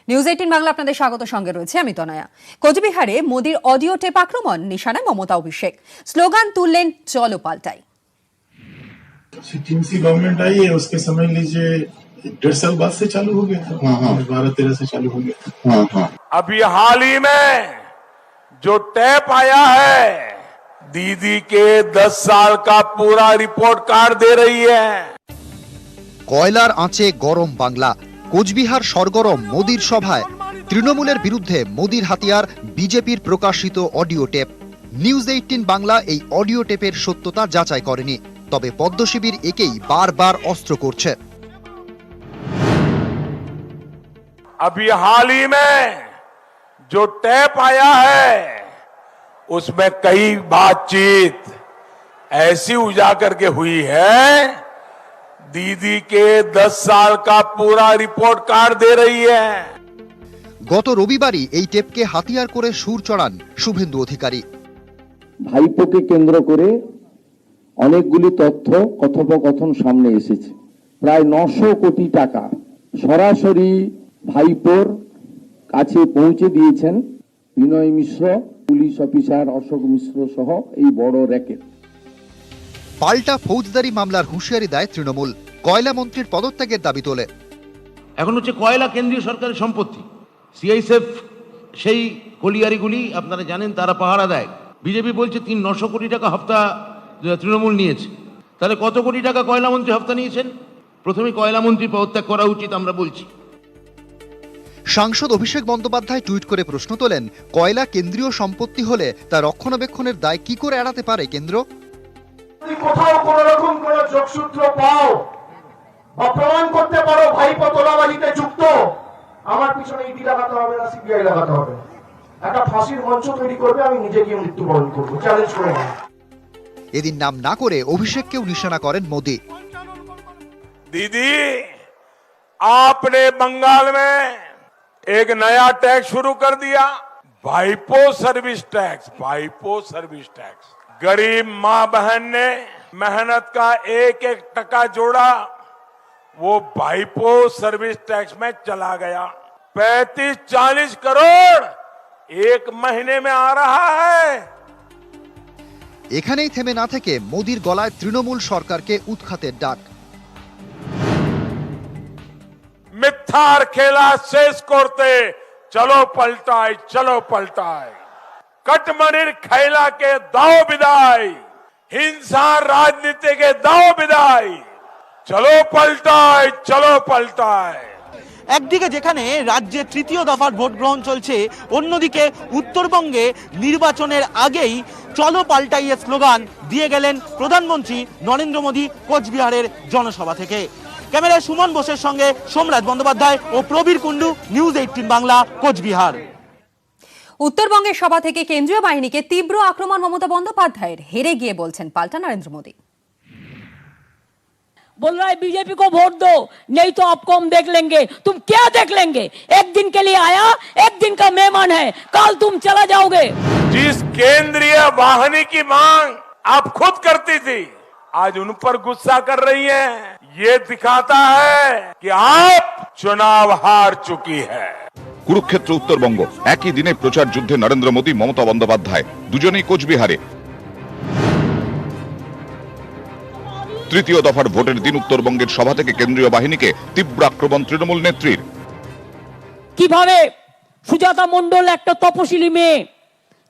News 18 Bangla আপনাদের স্বাগত, সঙ্গে রয়েছে আমি তনয়া। কোচবিহারে মোদির অডিও টেপ আক্রমণ, নিশানায় মমতা অভিষেক। স্লোগান তুললেন চলো পাল্টাই। टीएमसी गवर्नमेंट आई है, उसके समझ लीजिए 1.5 साल बाद से चालू हो गया था, 12-13 से चालू हो गया था। अभी हाल ही में जो टैप आया है, दीदी के 10 साल का पूरा रिपोर्ट कार्ड दे रही है। কয়লার আঁচে গরম বাংলা। কোচবিহার সরগরম মোদির সভায়। তৃণমূলের বিরুদ্ধে মোদির হাতিয়ার বিজেপির প্রকাশিত অডিও টেপ। নিউজ 18 বাংলা এই অডিও টেপের সত্যতা যাচাই করেনি, তবে পদ্মশিবির একেই বারবার অস্ত্র করছে। अभी हाल ही में जो टैप आया है, उसमें कई बातचीत ऐसी उजागर के हुई है, दीदी के 10 साल का पूरा रिपोर्ट कार्ड दे रही है। গত রবিবারই এই টেপকে হাতিয়ার করে সুর চড়ান শুভেন্দু অধিকারী। ভাইপোকে কেন্দ্র করে অনেকগুলি তথ্য কথোপকথন সামনে এসেছে। প্রায় 900 কোটি টাকা সরাসরি ভাইপোর কাছে পৌঁছে দিয়েছেন বিনয় মিশ্র, পুলিশ অফিসার অশোক মিশ্র সহ এই বড় র্যাকেট। পাল্টা ফৌজদারি মামলার হুঁশিয়ারি দেয় তৃণমূল। কয়লা মন্ত্রীর পদত্যাগের দাবি তোলে। এখন হচ্ছে কয়লা কেন্দ্রীয় সরকারের সম্পত্তি। সিআইএসএফ সেই কলিয়ারিগুলি আপনারা জানেন, তারা পাহারা দেয়। বিজেপি বলছে 900 কোটি টাকা হপ্তা তৃণমূল নিয়েছে। তাহলে কত কোটি টাকা কয়লা মন্ত্রী হপ্তা নিয়েছেন? প্রথমে কয়লা মন্ত্রী পদত্যাগ করা উচিত আমরা বলছি। সাংসদ অভিষেক বন্দ্যোপাধ্যায় টুইট করে প্রশ্ন তোলেন, কয়লা কেন্দ্রীয় সম্পত্তি হলে তা রক্ষণাবেক্ষণের দায় কি করে এড়াতে পারে কেন্দ্র? কোথাও কোন রকম কোন যোগসূত্র পাও বা প্রমাণ করতে পারো ভাইপো তোলাবাজিতে যুক্ত, আমার পিছনে ইডি লাগাতে হবে না, সিবিআই লাগাতে হবে, একটা ফাঁসির মঞ্চ তৈরি করবে, আমি নিজে গিয়ে মৃত্যুবরণ করবো, চ্যালেঞ্জ করে নেব। এদিন নাম না করে অভিষেককেও নিশানা করেন মোদি। दीदी, आपने बंगाल में एक नया टैक्स शुरू कर दिया, भाईपो सर्विस टैक्स। भाईपो सर्विस टैक्स, गरीब मां बहन ने मेहनत का एक एक टका जोड़ा, वो भाईपो सर्विस टैक्स में चला गया। 35-40 करोड़ एक महीने में आ रहा है। এখানেই থেমে না থেকে মোদির গলায় তৃণমূল সরকারকে উৎখাতের ডাক। मिथ्यार खेला शेष करते, चलो पलटाए, चलो पलटाए। कटमनिर खैला के दाव विदाई, हिंसा राजनीति के दाव विदाई, चलो पलटाए, चलो पलटाए। একদিকে যেখানে রাজ্যে তৃতীয় দফার ভোট গ্রহণ চলছে, অন্যদিকে উত্তরবঙ্গে নির্বাচনের আগেই চলো পাল্টাইয়ে স্লোগান দিয়ে গেলেন প্রধানমন্ত্রী নরেন্দ্র মোদী কোচবিহারের জনসভা থেকে। ক্যামেরায় সুমন বোসের সঙ্গে সোমরাজ বন্দ্যোপাধ্যায় ও প্রবীর কুণ্ডু, নিউজ 18 বাংলা, কোচবিহার। উত্তরবঙ্গের সভা থেকে কেন্দ্রীয় বাহিনীকে তীব্র আক্রমণ মমতা বন্দ্যোপাধ্যায়ের। হেরে গিয়ে বলছেন পাল্টা নরেন্দ্র মোদী। बोल रहा है बीजेपी को वोट दो, नहीं तो आपको हम देख लेंगे। तुम क्या देख लेंगे? एक दिन के लिए आया, एक दिन का मेहमान है, कल तुम चला जाओगे। जिस केंद्रीय वाहिनी की मांग आप खुद करती थी, आज उन पर गुस्सा कर रही हैं। ये दिखाता है कि आप चुनाव हार चुकी है। কুরুক্ষেত্র উত্তরবঙ্গ, একই দিনে প্রচার যুদ্ধে নরেন্দ্র মোদী, মমতা বন্দ্যোপাধ্যায়, দুজনেই কোচবিহারে। তৃতীয় দফার ভোটের দিন উত্তরবঙ্গের সভা থেকে কেন্দ্রীয় বাহিনীকে তীব্র আক্রমণ তৃণমূল নেত্রীর। কিভাবে সুজাতা মণ্ডল একটা তপশিলি মেয়ে,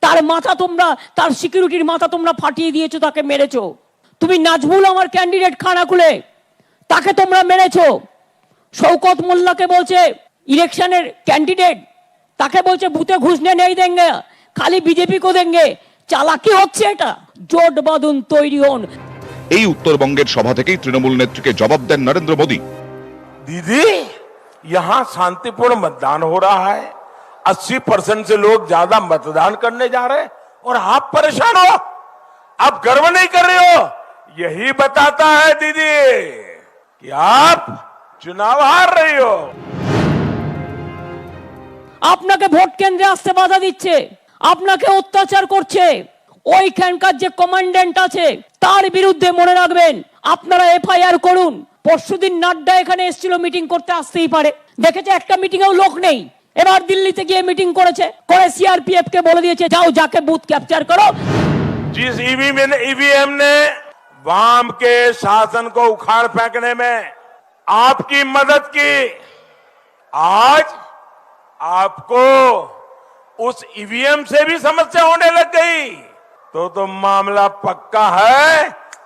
তার মাথা তোমরা, তার সিকিউরিটির মাথা তোমরা ফাটিয়ে দিয়েছো, তাকে মেরেছো। তুমি নাজমুল আমার ক্যান্ডিডেট খানাকুলে, তাকে তোমরা মেরেছো। শওকত মোল্লাকে বলছে ইলেকশনের ক্যান্ডিডেট, তাকে বলছে বুথে ঘুষ নেই দেঙ্গে, খালি বিজেপি কো দেঙ্গে। চালাকি হচ্ছে এটা। জোট বাঁধুন, তৈরি হন। এই উত্তরবঙ্গের সভা থেকেই তৃণমূল নেত্রীকে জবাব দেন নরেন্দ্র মোদী। दीदी, यहाँ शांतिपूर्ण मतदान हो रहा है, 80% से लोग ज्यादा मतदान करने जा रहे हैं और आप परेशान हो, आप गर्व नहीं कर रहे हो। यही बताता है दीदी कि आप चुनाव हार रही हो। আপনাকে ভোট কেন্দ্রে আসতে বাধা দিচ্ছে, আপনাকে অত্যাচার করছে। ওইখানকার যে কমান্ডেন্ট আছে তার বিরুদ্ধে মনে রাখবেন আপনারা এফআইআর করুন। পরশুদিন নাড্ডা এখানে এসেছিল মিটিং করতে, আসতেই পারে। দেখেছে একটা মিটিংয়েও লোক নেই, এবার দিল্লিতে গিয়ে মিটিং করেছে, করে সিআরপিএফ কে বলে দিয়েছে যাও যাকে বুথ ক্যাপচার করো। जिस ईवीएम ने वाम के शासन को उखाड़ फेंकने में आपकी मदद की, आज आपको उस ईवीएम से भी समस्या होने लग गई, तो मामला पक्का है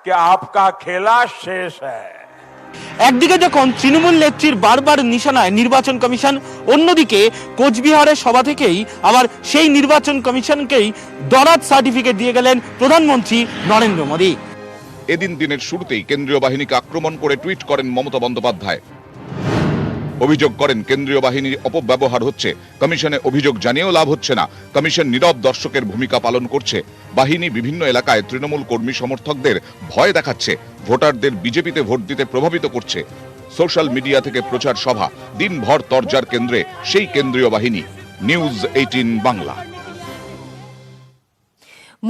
कि आपका खेला शेष है। একদিকে যখন তৃণমূল নেত্রীর বারবার নিশানায় নির্বাচন কমিশন, অন্যদিকে কোচবিহারের সভা থেকেই আবার সেই নির্বাচন কমিশনকেই দরাদ সার্টিফিকেট দিয়ে গেলেন প্রধানমন্ত্রী নরেন্দ্র মোদী। এদিন দিনের শুরুতেই কেন্দ্রীয় বাহিনীকে আক্রমণ করে টুইট করেন মমতা বন্দ্যোপাধ্যায়। অভিযোগ করেন কেন্দ্রীয় বাহিনীর অপব্যবহার হচ্ছে, কমিশনে অভিযোগ জানিয়েও লাভ হচ্ছে না, কমিশন নীরব দর্শকের ভূমিকা পালন করছে, বাহিনী বিভিন্ন এলাকায় তৃণমূল কর্মী সমর্থকদের ভয় দেখাচ্ছে, ভোটারদের বিজেপিতে ভোট দিতে প্রভাবিত করছে। সোশ্যাল মিডিয়া থেকে প্রচার সভা, দিনভর তরজার কেন্দ্রে সেই কেন্দ্রীয় বাহিনী। নিউজ 18 বাংলা।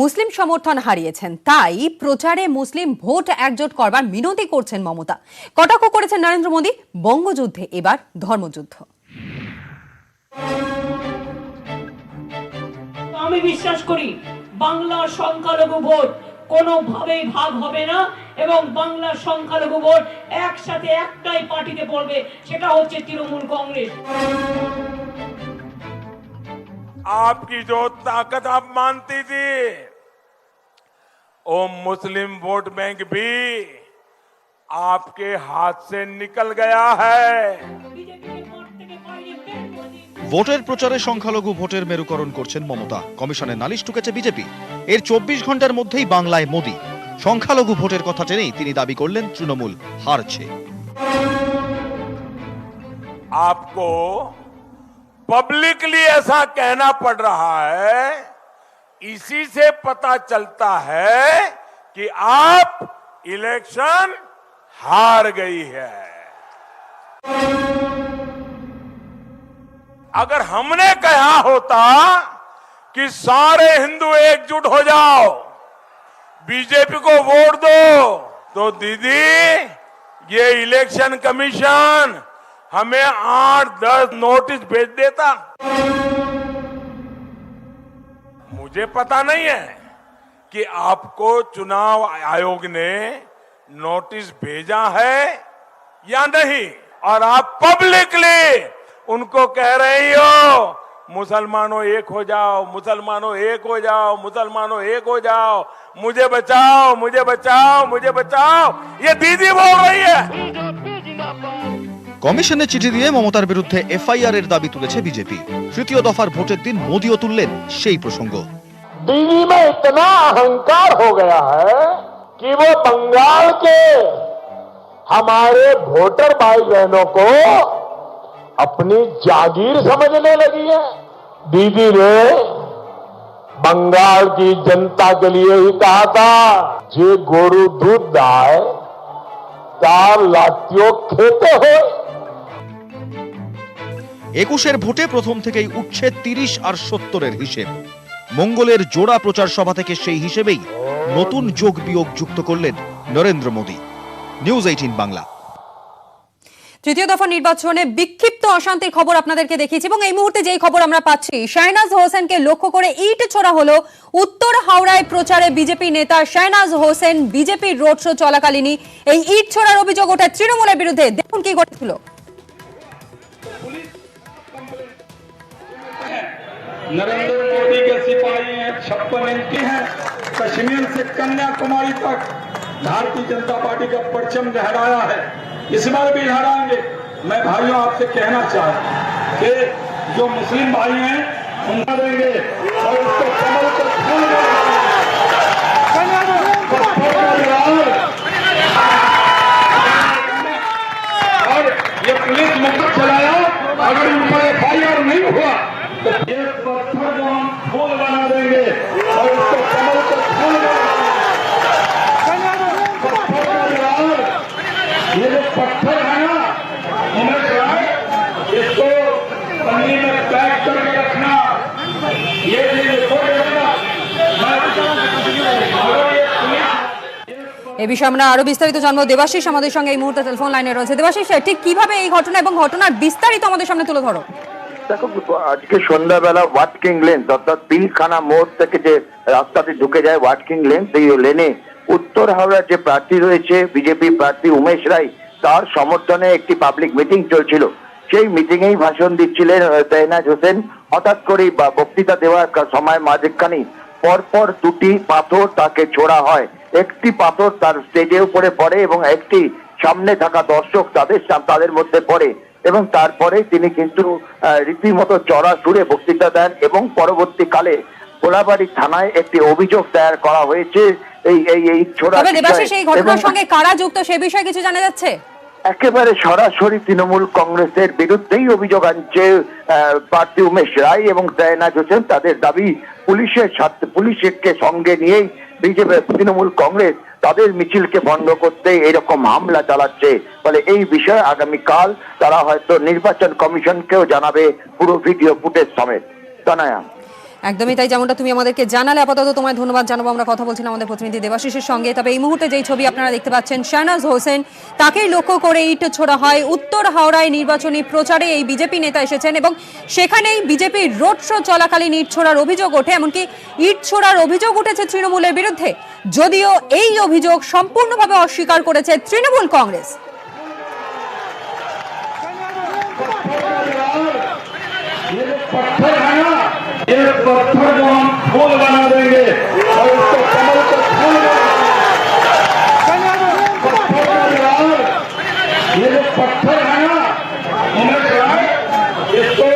মুসলিম সমর্থন হারিয়েছেন, তাই প্রচারে মুসলিম ভোট একজোট করবার মিনতি করছেন মমতা। কটাক্ষ করেছেন নরেন্দ্র মোদী, বঙ্গযুদ্ধে এবার ধর্মযুদ্ধ। আমি বিশ্বাস করি বাংলার সংখ্যালঘু ভোট কোনোভাবেই ভাগ হবে না এবং বাংলার সংখ্যালঘু ভোট একসাথে একটাই পার্টিতে পড়বে, সেটা হচ্ছে তৃণমূল কংগ্রেস। आपकी जो ताकत आप मानती थी, वो मुस्लिम वोट बैंक भी आपके हाथ से निकल गया है। ভোটের প্রচারে সংখ্যালঘু ভোটের মেরুকরণ করছেন মমতা। কমিশনে নালিশ ঠুকেছে বিজেপি। এর 24 ঘন্টার মধ্যেই বাংলায় মোদী। সংখ্যালঘু ভোটের কথা টেনেই তিনি দাবি করলেন তৃণমূল হারছে। आपको पब्लिकली ऐसा कहना पड़ रहा है, इसी से पता चलता है कि आप इलेक्शन हार गई है। अगर हमने कहा होता कि सारे हिंदू एकजुट हो जाओ, बीजेपी को वोट दो, तो दीदी ये इलेक्शन कमीशन हमें 8-10 नोटिस भेज देता। मुझे पता नहीं है कि आपको चुनाव आयोग ने नोटिस भेजा है या नहीं, और आप पब्लिकली उनको कह रही हो मुसलमानों एक हो जाओ, मुसलमानों एक हो जाओ, मुसलमानों एक हो जाओ, मुझे बचाओ, मुझे बचाओ, मुझे बचाओ, ये दीदी बोल रही है। কমিশনে চিঠি দিয়ে মমতার বিরুদ্ধে এফআইআর এর দাবি তুলেছে বিজেপি। তৃতীয় দফার ভোটের দিন মোদিও তুললেন সেই প্রসঙ্গ। दिल्ली में इतना अहंकार हो गया है कि वो बंगाल के हमारे वोटर भाई बहनों को अपनी जागीर समझने लगी है। दीदी ने बंगाल की जनता के लिए ही कहा था, जे गोरु दूध दाए तार लातियों खेते हो। 21-এর ভোটে প্রথম থেকেই উঠছে 30 আর 70-এর হিসেব। মঙ্গলের জোড়া প্রচার সভা থেকে সেই হিসেবেই নতুন যোগ বিয়োগ যুক্ত করলেন নরেন্দ্র মোদী। নিউজ 18 বাংলা। তৃতীয় দফা নির্বাচনে বিক্ষিপ্ত অশান্তির খবর আপনাদেরকে দেখিয়েছি এবং এই মুহূর্তে যেই খবর আমরা পাচ্ছি, শাহনাজ হোসেনকে লক্ষ্য করে ইট ছোড়া হলো। উত্তর হাওড়ায় প্রচারে বিজেপি নেতা শাহনাজ হোসেন বিজেপির রোড শো চলাকালীনই এই ইট ছোড়ার অভিযোগ ওঠে তৃণমূলের বিরুদ্ধে। দেখুন কি ঘটেছিল। नरेंद्र मोदी के सिपाही हैं, 56 इंची हैं, कश्मीर से कन्याकुमारी तक भारतीय जनता पार्टी का परचम लहराया है, इस बार भी लहराएंगे। मैं भाइयों आपसे कहना चाहता हूं कि जो मुस्लिम भाई हैं उनको देंगे और उसको कमल को फूल और ये पुलिस मुकदमा चलाया, अगर उन पर एफआईआर नहीं हुआ तो ये पत्थर को हम फूल बना देंगे और उसको कमल को फूल ये जो पत्थर है ना, इन्हें इसको पन्नी में पैक करके रखना, ये এই বিষয়ে আমরা আরো বিস্তারিত জানবো। দেবাশিস আমাদের সঙ্গে এই মুহূর্তে টেলিফোন লাইনে রয়েছে। দেবাশিস, ঠিক কিভাবে এই ঘটনা এবং ঘটনার বিস্তারিত আমাদের সামনে তুলে ধরো। দেখো আজকে সন্ধ্যাবেলা ওয়াটকিং লেন অর্থাৎ পিলখানা মোড় থেকে যে রাস্তাটি ঢুকে যায় ওয়াটকিং লেন, সেই লেনে উত্তর হাওড়ার যে প্রার্থী রয়েছে বিজেপি প্রার্থী উমেশ রায়, তার সমর্থনে একটি পাবলিক মিটিং চলছিল। সেই মিটিং এই ভাষণ দিচ্ছিলেন শাহনাজ হোসেন। হঠাৎ করেই বক্তৃতা দেওয়ার সময় মাঝখানে পরপর দুটি পাথর তাকে ছোড়া হয়। একটি পাথর তার স্টেজের উপরে পড়ে এবং একটি সামনে থাকা দর্শক তাদের মধ্যে পড়ে এবং তারপরে তিনি কিন্তু রীতিমতো চড়া সুরে বক্তৃতা দেন এবং পরবর্তীকালে কোলাবাড়ি থানায় একটি অভিযোগ দায়ের করা হয়েছে এই ছোড়া। তবে দেবাশিস, এই ঘটনার সঙ্গে কারা যুক্ত সে বিষয়ে কিছু জানা যাচ্ছে? একেবারে সরাসরি তৃণমূল কংগ্রেসের বিরুদ্ধেই অভিযোগ আনছে প্রার্থী উমেশ রায় এবং শাহনাজ হোসেন। তাদের দাবি পুলিশকে সঙ্গে নিয়েই বিজেপি তৃণমূল কংগ্রেস তাদের মিছিলকে বন্ধ করতে এরকম হামলা চালাচ্ছে। ফলে এই বিষয়ে আগামীকাল তারা হয়তো নির্বাচন কমিশনকেও জানাবে পুরো ভিডিও ফুটেজ সমেত। তানায়া একদমই তাই, যেমনটা তুমি আমাদেরকে জানালে। আপাতত তোমায় ধন্যবাদ জানাবো। আমরা কথা বলছিলাম আমাদের প্রতিনিধি দেবাশিসের সঙ্গে। তবে এই মুহূর্তে যেই ছবি আপনারা দেখতে পাচ্ছেন, শাহনাজ হোসেন, তাকেই লক্ষ্য করে ইট ছোড়া হয়। উত্তর হাওড়ায় নির্বাচনী প্রচারে এই বিজেপি নেতা এসেছেন এবং সেখানেই বিজেপির রোড শো চলাকালীন ইট ছোড়ার অভিযোগ ওঠে। এমনকি ইট ছোড়ার অভিযোগ উঠেছে তৃণমূলের বিরুদ্ধে, যদিও এই অভিযোগ সম্পূর্ণভাবে অস্বীকার করেছে তৃণমূল কংগ্রেস। ये पत्थर को हम फूल बना देंगे और उसको कमल को फूल ये जो पत्थर है ना, उमेश राय, इसको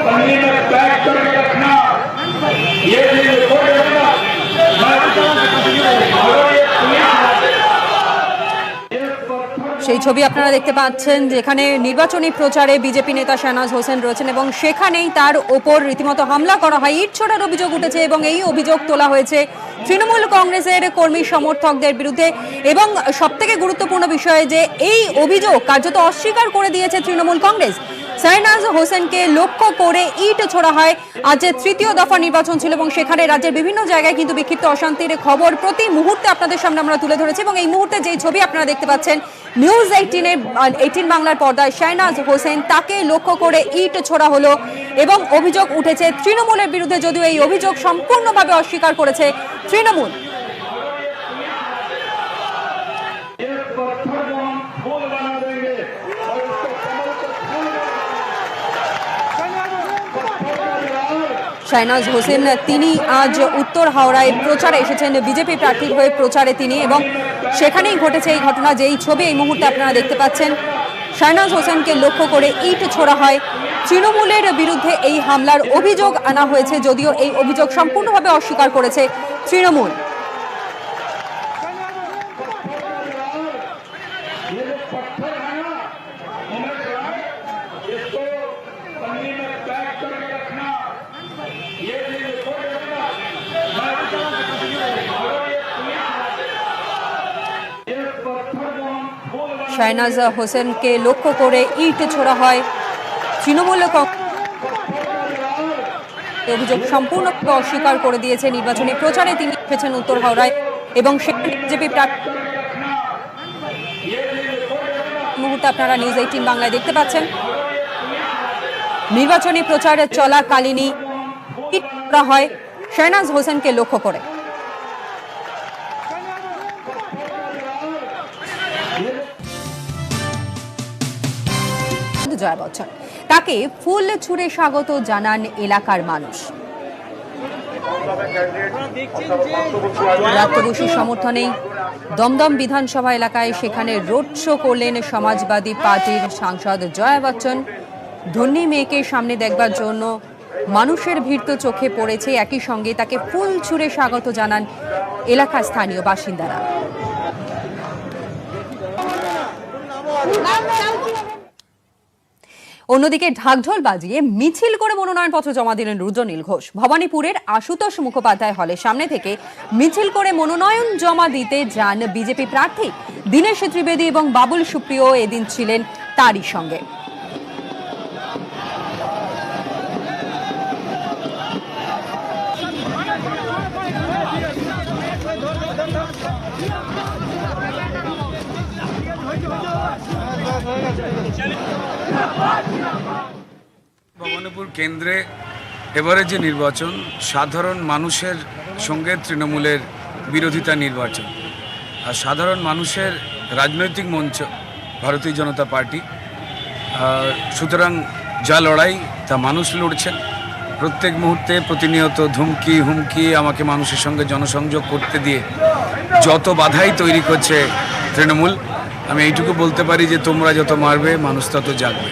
पन्नी में पैक करके रखना। ये रिकॉर्ड रखना। সেই ছবি আপনারা দেখতে পাচ্ছেন, যেখানে নির্বাচনী প্রচারে বিজেপি নেতা শাহনাজ হোসেন রয়েছেন এবং সেখানেই তার ওপর রীতিমতো হামলা করা হয়। ইট ছোড়ার অভিযোগ উঠেছে এবং এই অভিযোগ তোলা হয়েছে তৃণমূল কংগ্রেসের কর্মী সমর্থকদের বিরুদ্ধে। এবং সবথেকে গুরুত্বপূর্ণ বিষয় যে এই অভিযোগ কার্যত অস্বীকার করে দিয়েছে তৃণমূল কংগ্রেস। শাহনাজ হোসেনকে লক্ষ্য করে ইট ছোড়া হয়। আজ যে তৃতীয় দফা নির্বাচন ছিল এবং সেখানে রাজ্যের বিভিন্ন জায়গায় কিন্তু বিক্ষিপ্ত অশান্তির খবর প্রতি মুহূর্তে আপনাদের সামনে আমরা তুলে ধরেছি। এবং এই মুহূর্তে যেই ছবি আপনারা দেখতে পাচ্ছেন নিউজ 18 বাংলার পর্দায়, শাহনাজ হোসেন, তাকে লক্ষ্য করে ইট ছোড়া হলো এবং অভিযোগ উঠেছে তৃণমূলের বিরুদ্ধে, যদিও এই অভিযোগ সম্পূর্ণভাবে অস্বীকার করেছে তৃণমূল। শাহনাজ হোসেন তিনি আজ উত্তর হাওড়ায় প্রচারে এসেছেন, বিজেপি প্রার্থীর হয়ে প্রচারে তিনি, এবং সেখানেই ঘটেছে এই ঘটনা। যেই ছবি এই মুহূর্তে আপনারা দেখতে পাচ্ছেন, শাহনাজ হোসেনকে লক্ষ্য করে ইট ছোড়া হয়। তৃণমূলের বিরুদ্ধে এই হামলার অভিযোগ আনা হয়েছে, যদিও এই অভিযোগ সম্পূর্ণভাবে অস্বীকার করেছে তৃণমূল। শাহনাজ হোসেনকে লক্ষ্য করে ইট ছোড়া হয়। তৃণমূল অভিযোগ সম্পূর্ণভাবে অস্বীকার করে দিয়েছে। নির্বাচনী প্রচারে তিনি এসেছেন উত্তর হাওড়ায় এবং সেখানে বিজেপি প্রার্থী মুহূর্তে আপনারা নিউজ 18 বাংলায় দেখতে পাচ্ছেন। নির্বাচনী প্রচার চলাকালীনই ইট ছোড়া হয় শাহনাজ হোসেনকে লক্ষ্য করে। জয়া বচ্চন, তাকে ফুল ছুঁড়ে স্বাগত জানান এলাকার মানুষ। জয়া বসুর সমর্থনেই দমদম বিধানসভা এলাকায় সেখানে রোড শো করলেন সমাজবাদী পার্টির সাংসদ জয়া বচ্চন। ধন্যী মেয়েকে সামনে দেখবার জন্য মানুষের ভিড় তো চোখে পড়েছে, একই সঙ্গে তাকে ফুল ছুঁড়ে স্বাগত জানান এলাকার স্থানীয় বাসিন্দারা। অন্যদিকে ঢাকঢোল বাজিয়ে মিছিল করে মনোনয়নপত্র জমা দিলেন রুদ্রনীল ঘোষ। ভবানীপুরের আশুতোষ মুখোপাধ্যায় হলের সামনে থেকে মিছিল করে মনোনয়ন জমা দিতে যান বিজেপি প্রার্থী দীনেশ ত্রিবেদী এবং বাবুল সুপ্রিয় এদিন ছিলেন তারই সঙ্গে। ভবানীপুর কেন্দ্রে এবারে যে নির্বাচন সাধারণ মানুষের সঙ্গে তৃণমূলের বিরোধিতা নির্বাচন, আর সাধারণ মানুষের রাজনৈতিক মঞ্চ ভারতীয় জনতা পার্টি। সুতরাং যা লড়াই তা মানুষ লড়ছেন প্রত্যেক মুহূর্তে, প্রতিনিয়ত ধুমকি হুমকি আমাকে মানুষের সঙ্গে জনসংযোগ করতে দিয়ে যত বাধাই তৈরি করছে তৃণমূল, আমি এইটুকু বলতে পারি যে তোমরা যত মারবে মানুষ তত জাগবে।